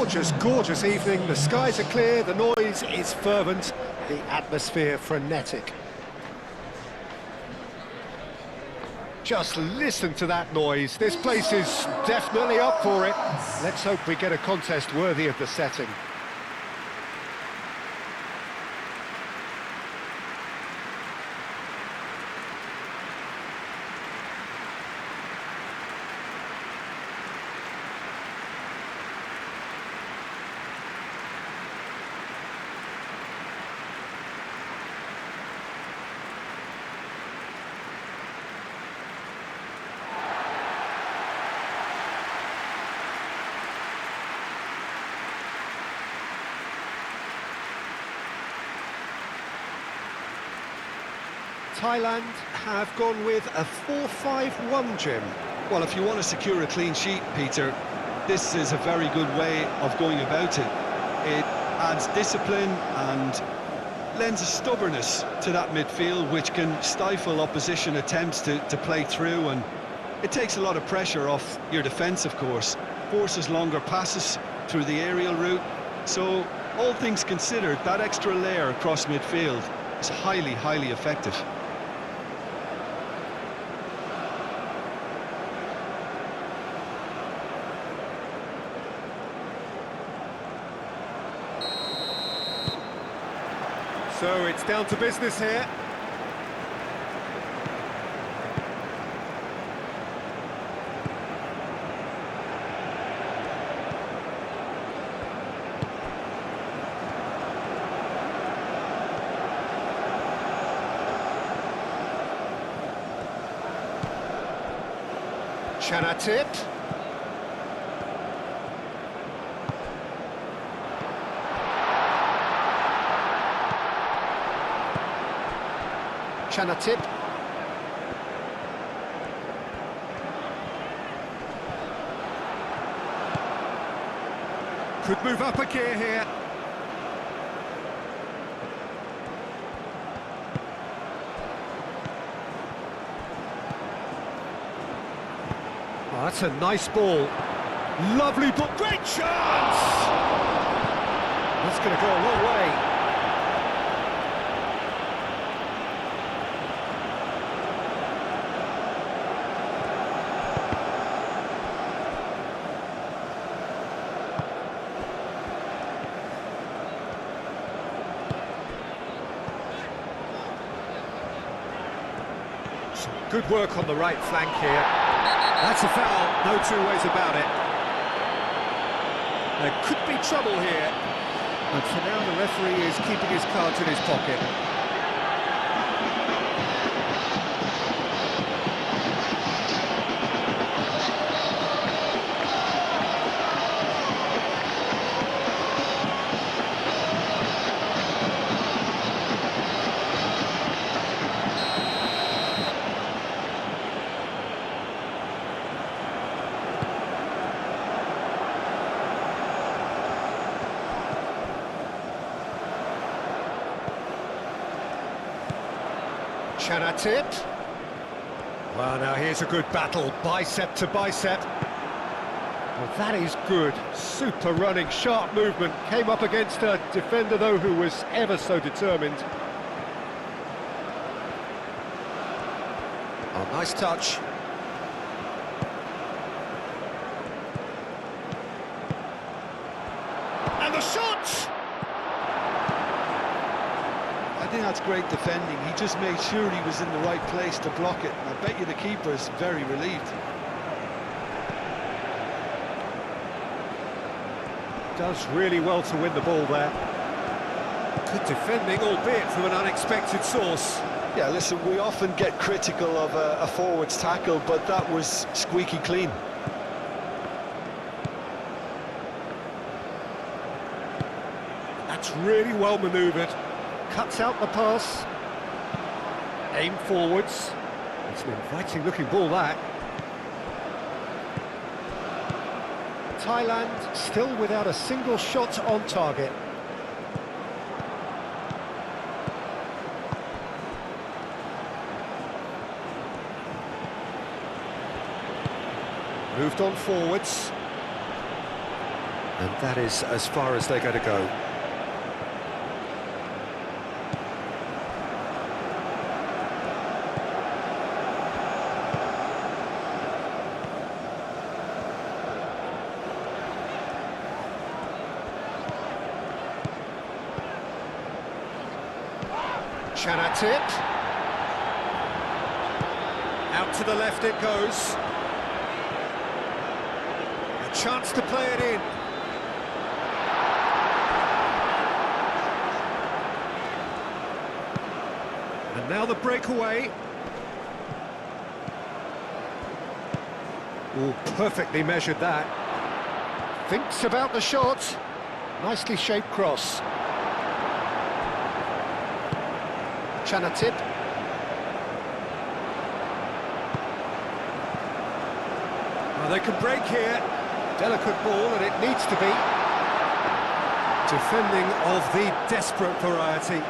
gorgeous, gorgeous evening. The skies are clear, the noise is fervent, the atmosphere frenetic. Just listen to that noise. This place is definitely up for it. Let's hope we get a contest worthy of the setting. Thailand have gone with a 4-5-1, Jim. Well, if you want to secure a clean sheet, Peter, this is a very good way of going about it. It adds discipline and lends a stubbornness to that midfield, which can stifle opposition attempts to play through, and it takes a lot of pressure off your defence, of course. Forces longer passes through the aerial route. So, all things considered, that extra layer across midfield is highly, highly effective. So it's down to business here. Chanatip. Chanatip. Could move up a gear here. Oh, that's a nice ball. Lovely ball. Great chance! That's going to go a long way. Good work on the right flank here. That's a foul, no two ways about it. There could be trouble here. But for now, the referee is keeping his cards in his pocket. Chanatip. Well, now here's a good battle, bicep to bicep. Well, that is good. Super running, sharp movement. Came up against a defender, though, who was ever so determined. Oh, nice touch. And the shot! I think that's great defending. He just made sure he was in the right place to block it. And I bet you the keeper is very relieved. Does really well to win the ball there. Good defending, albeit from an unexpected source. Yeah, listen, we often get critical of a forward's tackle, but that was squeaky clean. That's really well manoeuvred. Cuts out the pass. Aim forwards. It's an inviting looking ball, that. Thailand still without a single shot on target. Moved on forwards. And that is as far as they're going to go. Chanatit. Out to the left it goes. A chance to play it in. And now the breakaway. Oh, perfectly measured that. Thinks about the shot. Nicely shaped cross. Chanatit. Well, they can break here. Delicate ball, and it needs to be. Defending of the desperate variety.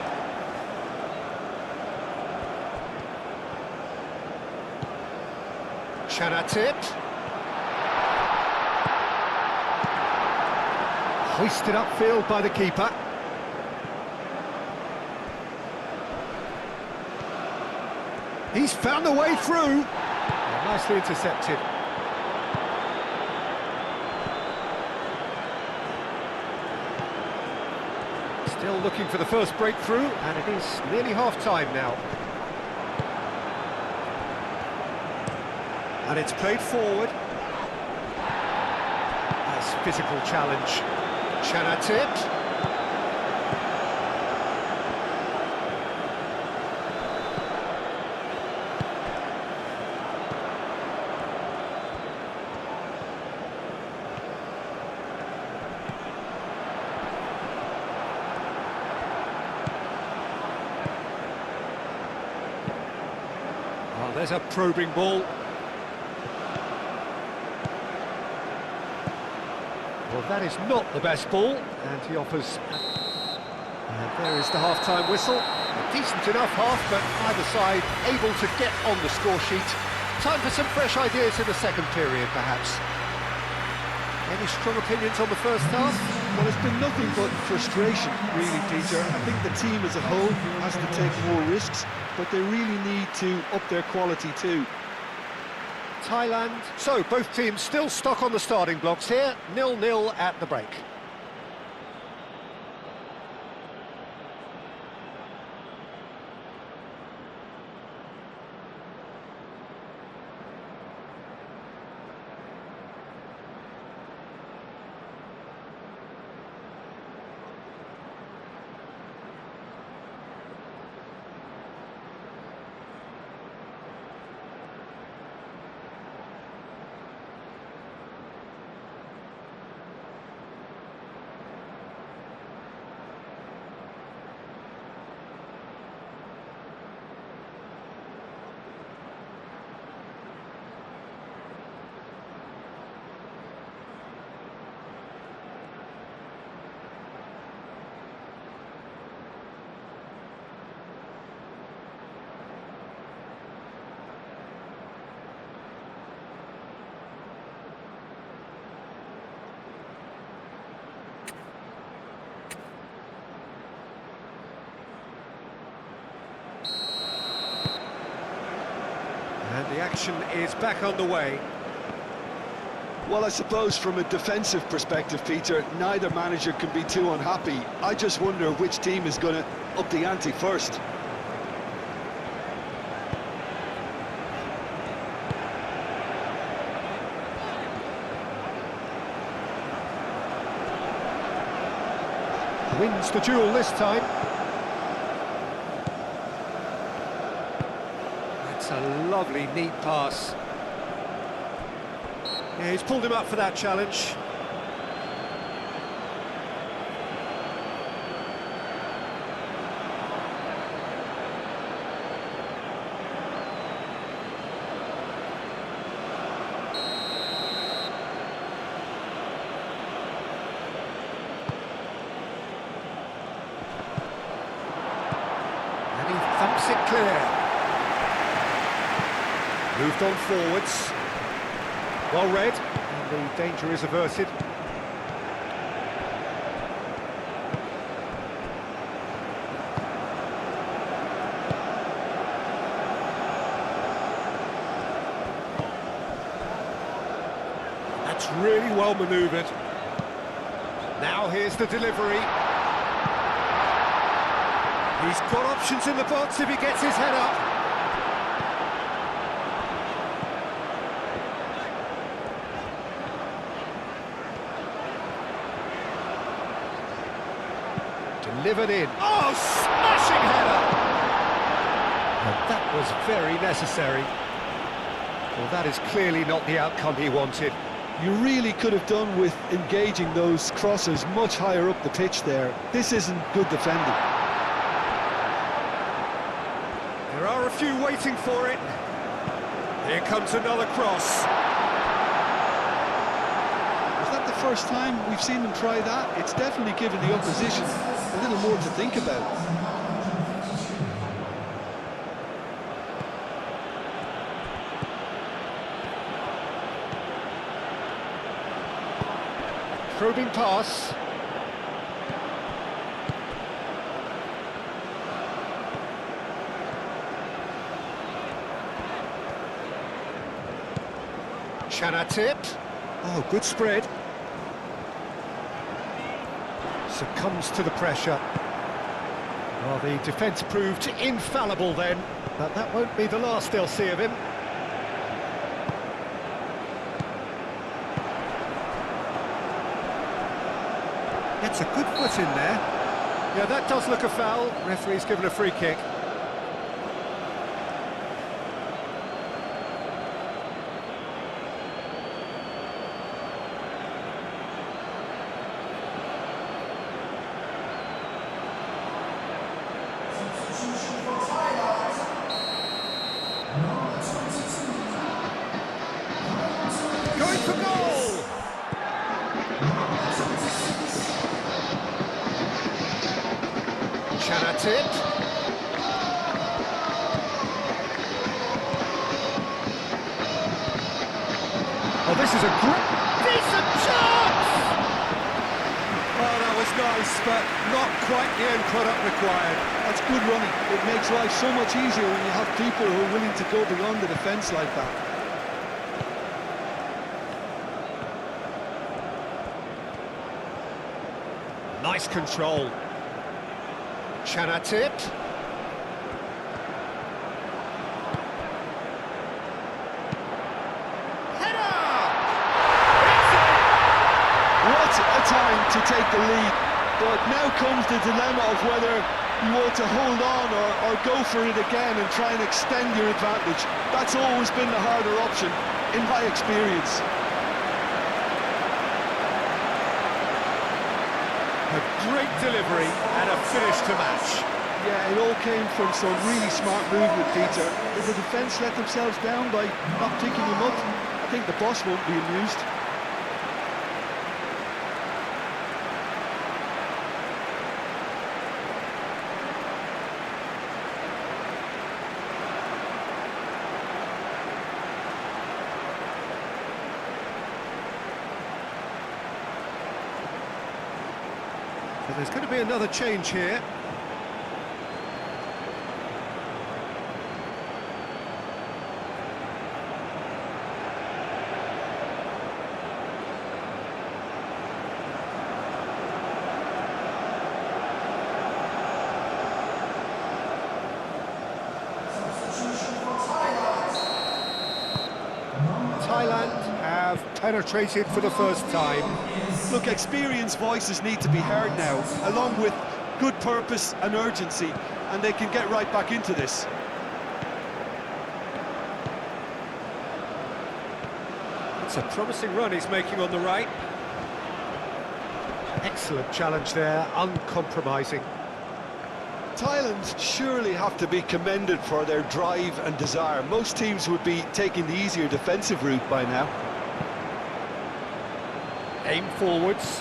Chanatit. Hoisted upfield by the keeper. He's found a way through. Nicely intercepted. Still looking for the first breakthrough, and it is nearly half-time now. And it's played forward. Nice physical challenge. Chanatit. Oh, there's a probing ball. Well, that is not the best ball, and he offers... And there is the half-time whistle. A decent enough half, but either side able to get on the score sheet. Time for some fresh ideas in the second period, perhaps. Any strong opinions on the first half? Well, it's been nothing but frustration, really, Peter. I think the team as a whole has to take more risks, but they really need to up their quality too. Thailand. So, both teams still stuck on the starting blocks here. 0-0 at the break. And the action is back underway. Well, I suppose from a defensive perspective, Peter, neither manager can be too unhappy. I just wonder which team is going to up the ante first. Wins the duel this time. That's a lovely, neat pass. Yeah, he's pulled him up for that challenge. And he thumps it clear. Moved on forwards. Well read, and the danger is averted. really well manoeuvred. Now here's the delivery. He's got options in the box if he gets his head up. Delivered in. Oh, smashing header! And that was very necessary. Well, that is clearly not the outcome he wanted. You really could have done with engaging those crosses much higher up the pitch there. This isn't good defending. There are a few waiting for it. Here comes another cross. Is that the first time we've seen them try that? It's definitely given the opposition a little more to think about. Probing pass. Chanatip. Oh, good spread. Succumbs to the pressure. Well, the defence proved infallible then, but that won't be the last they'll see of him. Gets a good foot in there. Yeah, that does look a foul. Referee's given a free kick. Going for goal! Chanatip. Oh, this is a decent chance! Oh, that was nice, but not quite the end product required. That's good running. It makes life so much easier when you have people who are willing to go beyond the defence like that. Nice control. Chanatip. Header! What a time to take the lead. But now comes the dilemma of whether you want to hold on or go for it again and try and extend your advantage. That's always been the harder option, in my experience. A great delivery and a finish to match. Yeah, it all came from some really smart movement, Peter. If the defence let themselves down by not picking him up, I think the boss won't be amused. So there's going to be another change here. Thailand have penetrated for the first time. Look, experienced voices need to be heard now, along with good purpose and urgency, and they can get right back into this. It's a promising run he's making on the right. Excellent challenge there, uncompromising. Thailand surely have to be commended for their drive and desire. Most teams would be taking the easier defensive route by now. Aim forwards.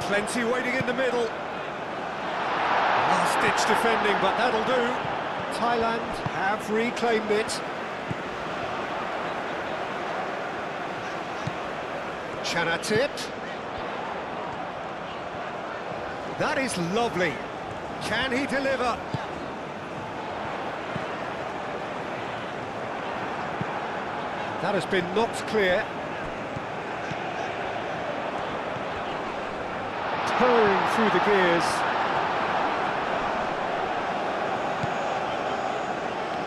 Plenty waiting in the middle. Last-ditch defending, but that'll do. Thailand have reclaimed it. Chanatip. That is lovely. Can he deliver? That has been knocked clear. Purring through the gears.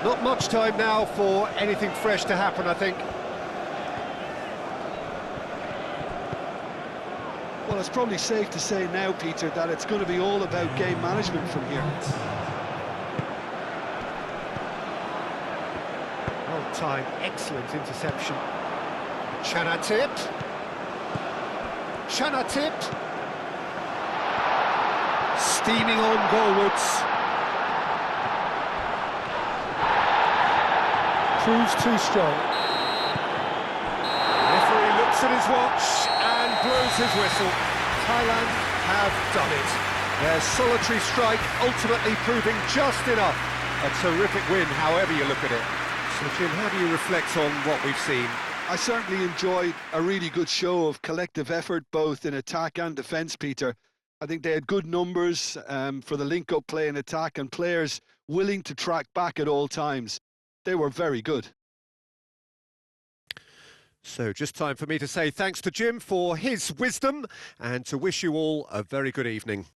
Not much time now for anything fresh to happen, I think. Well, it's probably safe to say now, Peter, that it's going to be all about game management from here. Well timed, excellent interception. Chanatip. Chanatip. Steaming on goalwards. Proves too strong. Referee looks at his watch and blows his whistle. Thailand have done it. Their solitary strike ultimately proving just enough. A terrific win, however you look at it. So, Jim, how do you reflect on what we've seen? I certainly enjoyed a really good show of collective effort, both in attack and defence, Peter. I think they had good numbers for the link-up play and attack, and players willing to track back at all times. They were very good. So just time for me to say thanks to Jim for his wisdom and to wish you all a very good evening.